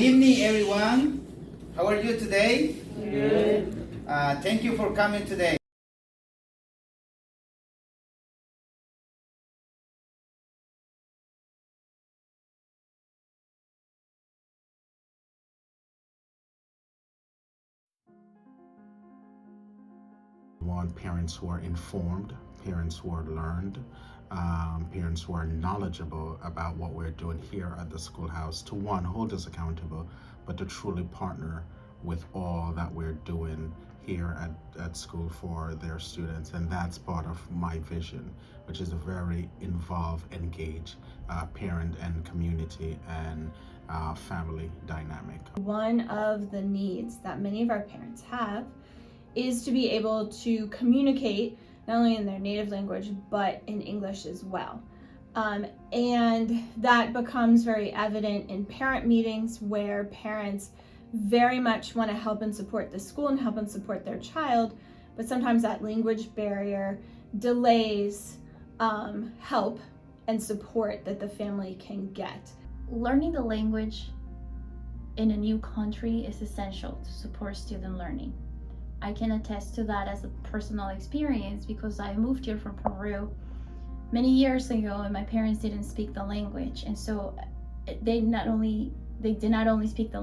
evening, everyone. How are you today? Good. Thank you for coming today. We want parents who are informed, parents who are learned, parents who are knowledgeable about what we're doing here at the schoolhouse to, one, hold us accountable, but to truly partner with all that we're doing here at school for their students. And that's part of my vision, which is a very involved, engaged parent and community and family dynamic. One of the needs that many of our parents have is to be able to communicate not only in their native language but in English as well. And that becomes very evident in parent meetings where parents very much want to help and support the school and help and support their child, but sometimes that language barrier delays help and support that the family can get. Learning the language in a new country is essential to support student learning. I can attest to that as a personal experience because I moved here from Peru many years ago and my parents didn't speak the language, and so they did not only speak the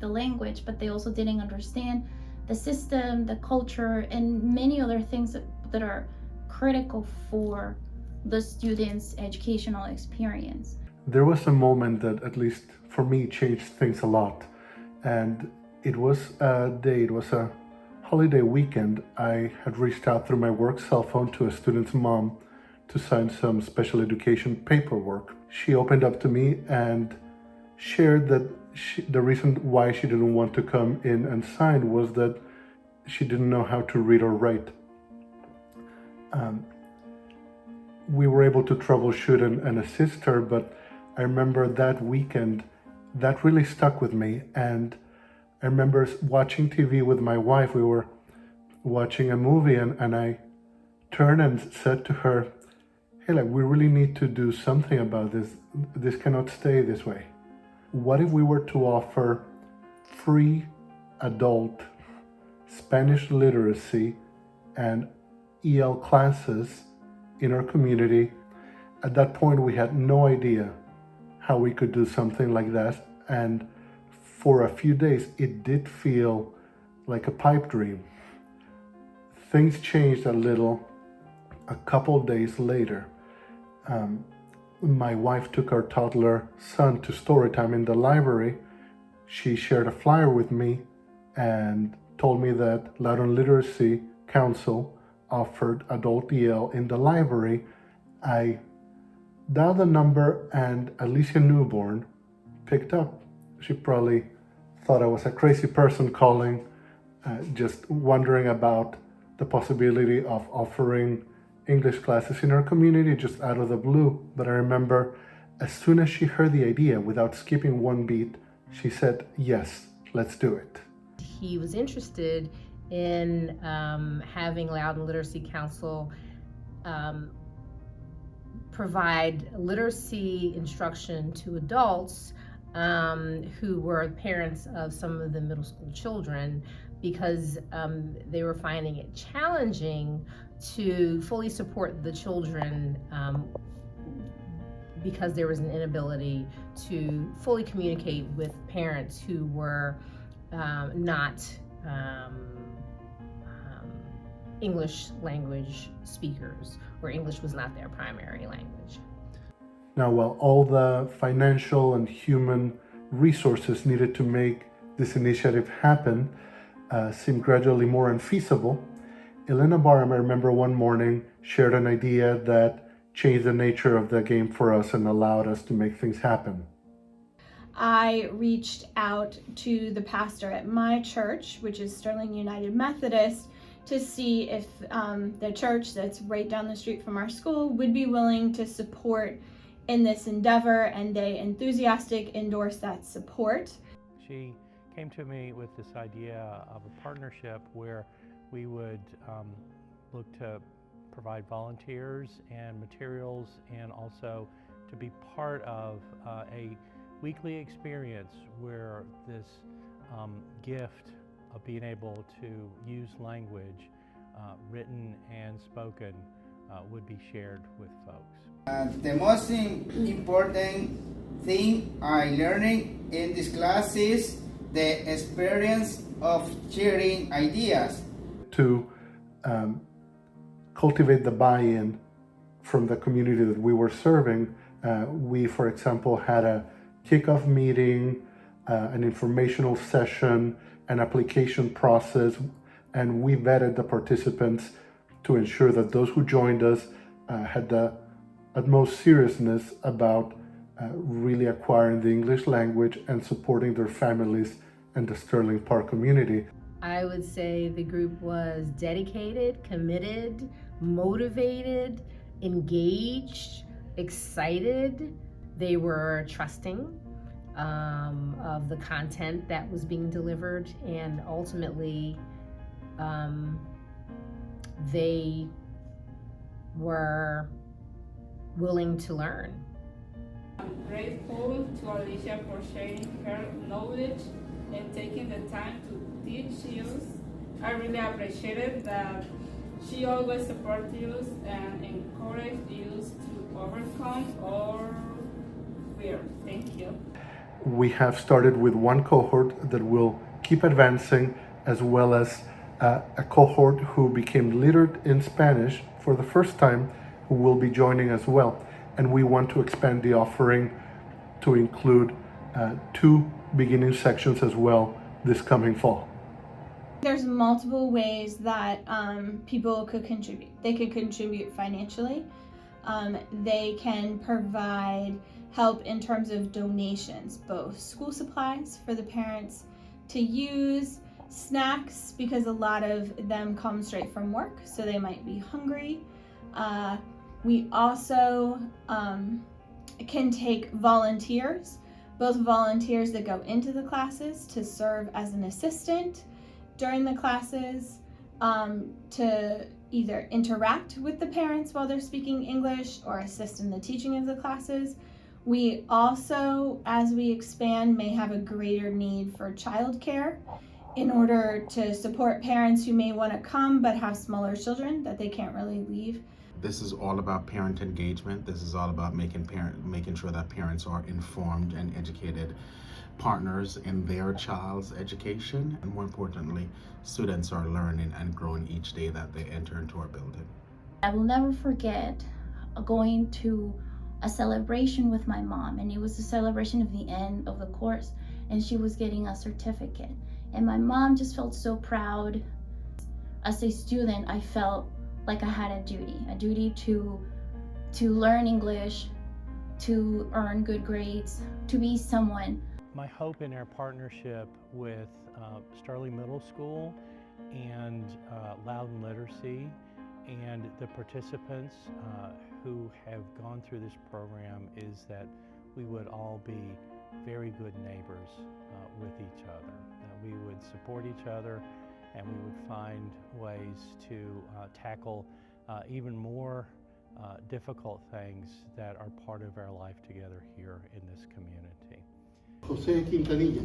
language, but they also didn't understand the system, the culture, and many other things that are critical for the student's educational experience. There was a moment that, at least for me, changed things a lot. And it was a holiday weekend. I had reached out through my work cell phone to a student's mom to sign some special education paperwork. She opened up to me and shared that the reason why she didn't want to come in and sign was that she didn't know how to read or write. We were able to troubleshoot and assist her, but I remember that weekend, that really stuck with me. And I remember watching TV with my wife. We were watching a movie and I turned and said to her, hey, we really need to do something about this. This cannot stay this way. What if we were to offer free adult Spanish literacy and EL classes in our community? At that point, we had no idea how we could do something like that. And for a few days, it did feel like a pipe dream. Things changed a little a couple days later. My wife took our toddler son to story time in the library. She shared a flyer with me and told me that Loudoun Literacy Council offered adult EL in the library. I dialed the number and Alicia Newborn picked up. She probably thought I was a crazy person calling, just wondering about the possibility of offering English classes in our community just out of the blue. But I remember as soon as she heard the idea, without skipping one beat, she said, yes, let's do it. He was interested in having Loudoun Literacy Council provide literacy instruction to adults who were parents of some of the middle school children, because they were finding it challenging to fully support the children because there was an inability to fully communicate with parents who were not English language speakers, or English was not their primary language. Now, while all the financial and human resources needed to make this initiative happen seemed gradually more unfeasible, Elena Barham, I remember one morning, shared an idea that changed the nature of the game for us and allowed us to make things happen. I reached out to the pastor at my church, which is Sterling United Methodist, to see if the church that's right down the street from our school would be willing to support in this endeavor, and they enthusiastically endorsed that support. She came to me with this idea of a partnership where we would look to provide volunteers and materials, and also to be part of a weekly experience where this gift of being able to use language, written and spoken, would be shared with folks. The most important thing I learning in this class is the experience of sharing ideas. To cultivate the buy-in from the community that we were serving, we, for example, had a kickoff meeting, an informational session, an application process, and we vetted the participants to ensure that those who joined us had the utmost seriousness about really acquiring the English language and supporting their families and the Sterling Park community. I would say the group was dedicated, committed, motivated, engaged, excited. They were trusting of the content that was being delivered, and ultimately they were willing to learn. I'm grateful to Alicia for sharing her knowledge and taking the time to teach us. I really appreciated that she always supports us and encourages us to overcome our fear. Thank you. We have started with one cohort that will keep advancing, as well as a cohort who became literate in Spanish for the first time, who will be joining as well. And we want to expand the offering to include 2 beginning sections as well this coming fall. There's multiple ways that people could contribute. They could contribute financially. They can provide help in terms of donations, both school supplies for the parents to use, snacks, because a lot of them come straight from work, so they might be hungry. We also can take volunteers, both volunteers that go into the classes to serve as an assistant during the classes, to either interact with the parents while they're speaking English or assist in the teaching of the classes. We also, as we expand, may have a greater need for childcare in order to support parents who may want to come but have smaller children that they can't really leave. This is all about parent engagement. This is all about making sure that parents are informed and educated partners in their child's education. And more importantly, students are learning and growing each day that they enter into our building. I will never forget going to a celebration with my mom, and it was a celebration of the end of the course, and she was getting a certificate. And my mom just felt so proud. As a student, I felt like I had a duty to learn English, to earn good grades, to be someone. My hope in our partnership with Sterling Middle School and Loudoun Literacy and the participants who have gone through this program is that we would all be very good neighbors with each other. That we would support each other, and we would find ways to tackle even more difficult things that are part of our life together here in this community. José Quintanilla.